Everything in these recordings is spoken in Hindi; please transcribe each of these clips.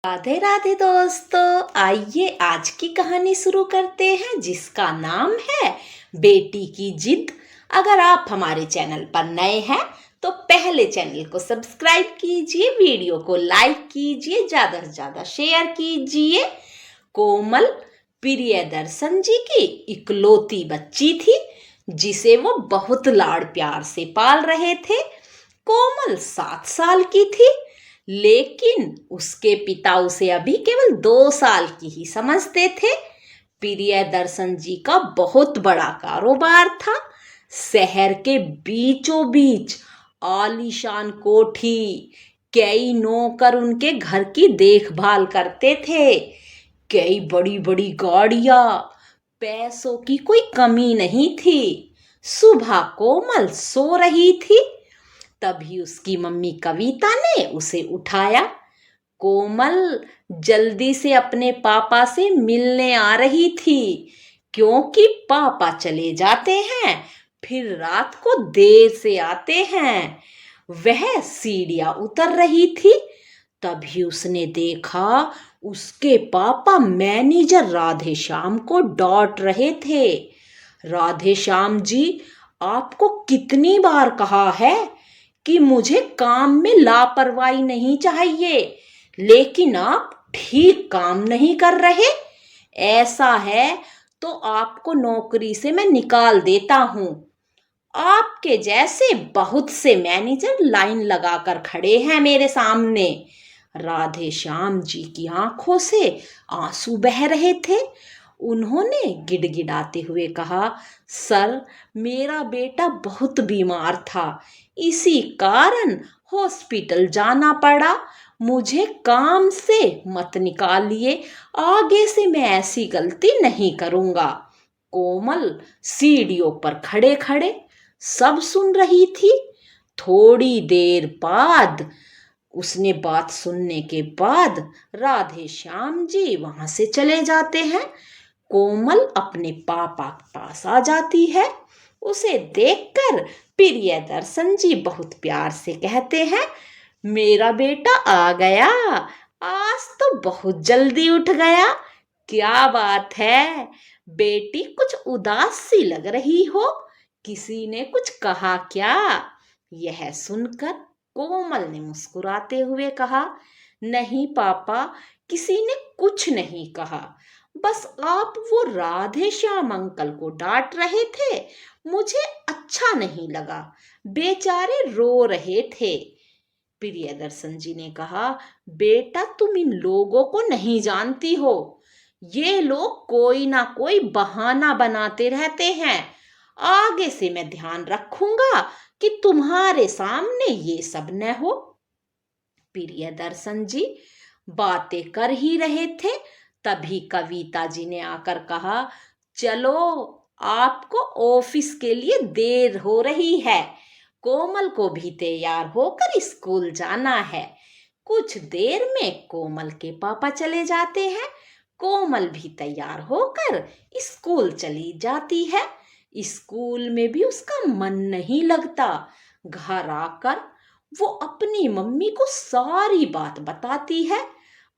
राधे राधे दोस्तों, आइए आज की कहानी शुरू करते हैं जिसका नाम है बेटी की जिद। अगर आप हमारे चैनल पर नए हैं तो पहले चैनल को सब्सक्राइब कीजिए, वीडियो को लाइक कीजिए, ज़्यादा से ज़्यादा शेयर कीजिए। कोमल प्रियदर्शन जी की इकलौती बच्ची थी जिसे वो बहुत लाड़ प्यार से पाल रहे थे। कोमल 7 साल की थी, लेकिन उसके पिता उसे अभी केवल 2 साल की ही समझते थे। प्रियदर्शन जी का बहुत बड़ा कारोबार था। शहर के बीचों बीच आलीशान कोठी, कई नौकर उनके घर की देखभाल करते थे, कई बड़ी बड़ी गाड़ियां, पैसों की कोई कमी नहीं थी। सुबह कोमल सो रही थी, तभी उसकी मम्मी कविता ने उसे उठाया। कोमल जल्दी से अपने पापा से मिलने आ रही थी, क्योंकि पापा चले जाते हैं फिर रात को देर से आते हैं। वह सीढ़ियां उतर रही थी, तभी उसने देखा उसके पापा मैनेजर राधेश्याम को डांट रहे थे। राधेश्याम जी, आपको कितनी बार कहा है कि मुझे काम में लापरवाही नहीं चाहिए, लेकिन आप ठीक काम नहीं कर रहे। ऐसा है तो आपको नौकरी से मैं निकाल देता हूं। आपके जैसे बहुत से मैनेजर लाइन लगाकर खड़े हैं मेरे सामने। राधेश्याम जी की आंखों से आंसू बह रहे थे। उन्होंने गिड़गिड़ाते हुए कहा, सर, मेरा बेटा बहुत बीमार था, इसी कारण हॉस्पिटल जाना पड़ा। मुझे काम से मत निकालिए, आगे से मैं ऐसी गलती नहीं करूंगा। कोमल सीढ़ियों पर खड़े खड़े सब सुन रही थी। थोड़ी देर बाद उसने बात सुनने के बाद राधेश्याम जी वहां से चले जाते हैं। कोमल अपने पापा के पास आ जाती है। उसे देखकर प्रियदर्शन जी बहुत प्यार से कहते हैं, मेरा बेटा आ गया, आज तो बहुत जल्दी उठ गया। क्या बात है बेटी, कुछ उदास सी लग रही हो, किसी ने कुछ कहा क्या? यह सुनकर कोमल ने मुस्कुराते हुए कहा, नहीं पापा, किसी ने कुछ नहीं कहा, बस आप वो राधेश्याम अंकल को डांट रहे थे, मुझे अच्छा नहीं लगा, बेचारे रो रहे थे। प्रियदर्शन जी ने कहा, बेटा तुम इन लोगों को नहीं जानती हो, ये लोग कोई ना कोई बहाना बनाते रहते हैं। आगे से मैं ध्यान रखूंगा कि तुम्हारे सामने ये सब न हो। प्रियदर्शन जी बातें कर ही रहे थे, तभी कविता जी ने आकर कहा, चलो आपको ऑफिस के लिए देर हो रही है, कोमल को भी तैयार होकर स्कूल जाना है। कुछ देर में कोमल के पापा चले जाते हैं। कोमल भी तैयार होकर स्कूल चली जाती है। स्कूल में भी उसका मन नहीं लगता। घर आकर वो अपनी मम्मी को सारी बात बताती है।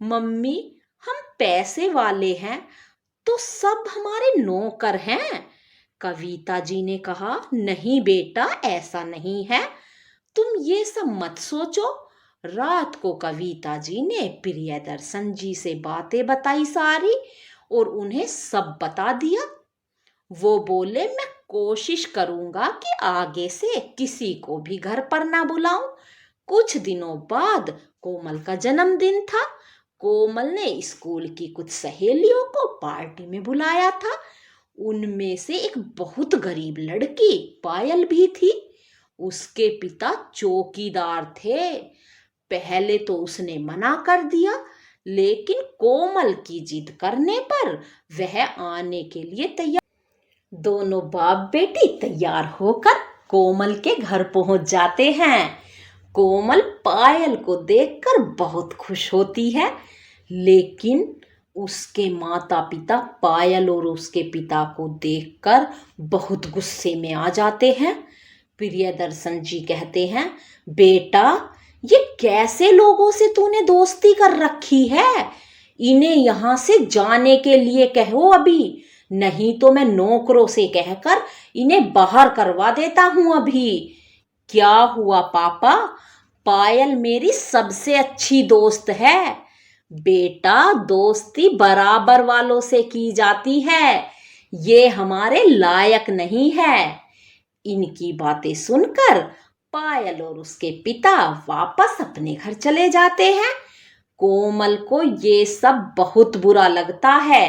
मम्मी, हम पैसे वाले हैं तो सब हमारे नौकर हैं। कविता जी ने कहा, नहीं बेटा, ऐसा नहीं है, तुम ये सब मत सोचो। रात को कविता जी ने प्रियदर्शन जी से बातें बताई सारी और उन्हें सब बता दिया। वो बोले, मैं कोशिश करूंगा कि आगे से किसी को भी घर पर ना बुलाऊं। कुछ दिनों बाद कोमल का जन्मदिन था। कोमल ने स्कूल की कुछ सहेलियों को पार्टी में बुलाया था। उनमें से एक बहुत गरीब लड़की पायल भी थी। उसके पिता चौकीदार थे। पहले तो उसने मना कर दिया, लेकिन कोमल की जिद करने पर वह आने के लिए तैयार। दोनों बाप बेटी तैयार होकर कोमल के घर पहुंच जाते हैं। कोमल पायल को देखकर बहुत खुश होती है, लेकिन उसके माता पिता पायल और उसके पिता को देखकर बहुत गुस्से में आ जाते हैं। प्रियदर्शन जी कहते हैं, बेटा, ये कैसे लोगों से तूने दोस्ती कर रखी है? इन्हें यहाँ से जाने के लिए कहो अभी, नहीं तो मैं नौकरों से कहकर इन्हें बाहर करवा देता हूँ अभी। क्या हुआ पापा? पायल मेरी सबसे अच्छी दोस्त है। बेटा, दोस्ती बराबर वालों से की जाती है, ये हमारे लायक नहीं है। इनकी बातें सुनकर पायल और उसके पिता वापस अपने घर चले जाते हैं। कोमल को ये सब बहुत बुरा लगता है,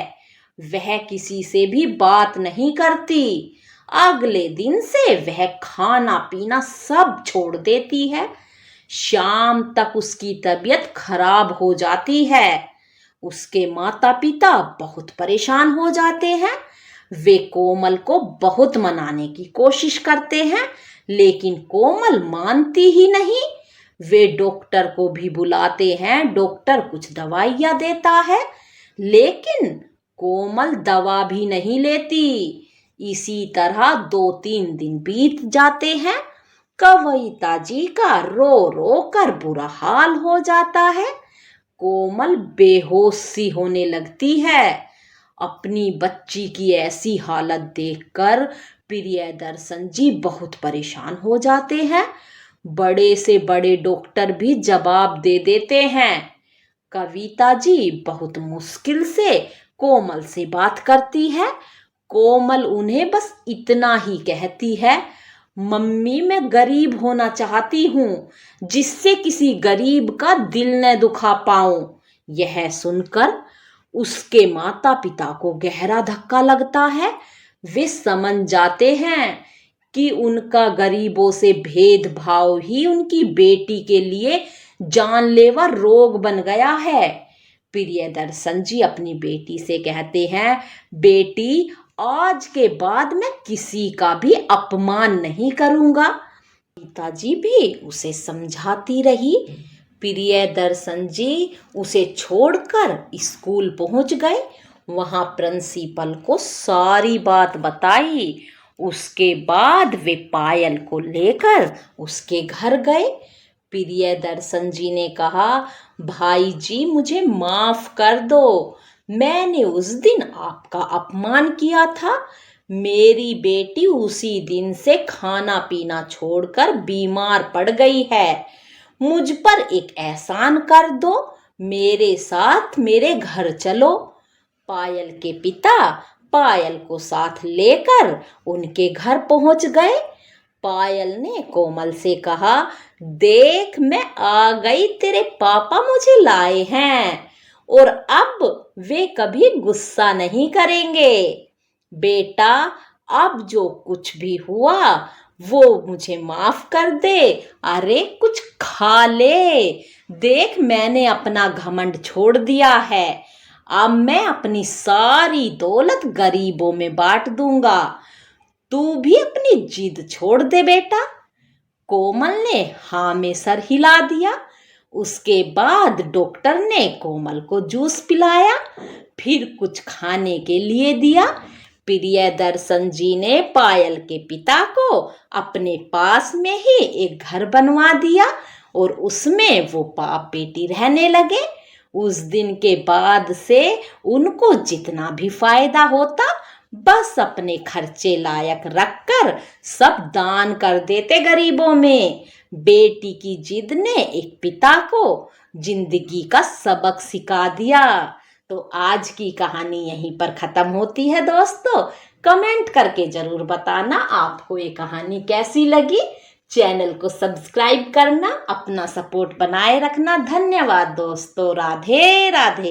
वह किसी से भी बात नहीं करती। अगले दिन से वह खाना पीना सब छोड़ देती है। शाम तक उसकी तबीयत खराब हो जाती है। उसके माता पिता बहुत परेशान हो जाते हैं। वे कोमल को बहुत मनाने की कोशिश करते हैं, लेकिन कोमल मानती ही नहीं। वे डॉक्टर को भी बुलाते हैं, डॉक्टर कुछ दवाइयाँ देता है, लेकिन कोमल दवा भी नहीं लेती। इसी तरह 2-3 दिन बीत जाते हैं। कविता जी का रो रो कर बुरा हाल हो जाता है। कोमल बेहोश सी होने लगती है। अपनी बच्ची की ऐसी हालत देखकर प्रियदर्शन जी बहुत परेशान हो जाते हैं। बड़े से बड़े डॉक्टर भी जवाब दे देते हैं। कविता जी बहुत मुश्किल से कोमल से बात करती है। कोमल उन्हें बस इतना ही कहती है, मम्मी मैं गरीब होना चाहती हूँ, जिससे किसी गरीब का दिल न दुखा पाऊं। यह सुनकर उसके माता पिता को गहरा धक्का लगता है। वे समझ जाते हैं कि उनका गरीबों से भेदभाव ही उनकी बेटी के लिए जानलेवा रोग बन गया है। प्रियदर्शन जी अपनी बेटी से कहते हैं, बेटी, आज के बाद मैं किसी का भी अपमान नहीं करूंगा। पिताजी भी उसे समझाती रही। प्रियदर्शन जी उसे छोड़कर स्कूल पहुंच गए। वहां प्रिंसिपल को सारी बात बताई। उसके बाद वे पायल को लेकर उसके घर गए। प्रियदर्शन जी ने कहा, भाई जी मुझे माफ कर दो, मैंने उस दिन आपका अपमान किया था। मेरी बेटी उसी दिन से खाना पीना छोड़कर बीमार पड़ गई है। मुझ पर एक एहसान कर दो, मेरे साथ मेरे घर चलो। पायल के पिता पायल को साथ लेकर उनके घर पहुंच गए। पायल ने कोमल से कहा, देख मैं आ गई, तेरे पापा मुझे लाए हैं और अब वे कभी गुस्सा नहीं करेंगे। बेटा, अब जो कुछ भी हुआ वो मुझे माफ कर दे। अरे कुछ खा ले, देख मैंने अपना घमंड छोड़ दिया है। अब मैं अपनी सारी दौलत गरीबों में बांट दूंगा। तू भी अपनी जिद छोड़ दे बेटा। कोमल ने हाँ में सर हिला दिया। उसके बाद डॉक्टर ने कोमल को जूस पिलाया, फिर कुछ खाने के लिए दिया। प्रियदर्शन जी ने पायल के पिता को अपने पास में ही एक घर बनवा दिया और उसमें वो बाप बेटी रहने लगे। उस दिन के बाद से उनको जितना भी फायदा होता बस अपने खर्चे लायक रखकर सब दान कर देते गरीबों में। बेटी की जिद ने एक पिता को जिंदगी का सबक सिखा दिया। तो आज की कहानी यहीं पर खत्म होती है दोस्तों। कमेंट करके जरूर बताना आपको ये कहानी कैसी लगी। चैनल को सब्सक्राइब करना, अपना सपोर्ट बनाए रखना। धन्यवाद दोस्तों। राधे राधे।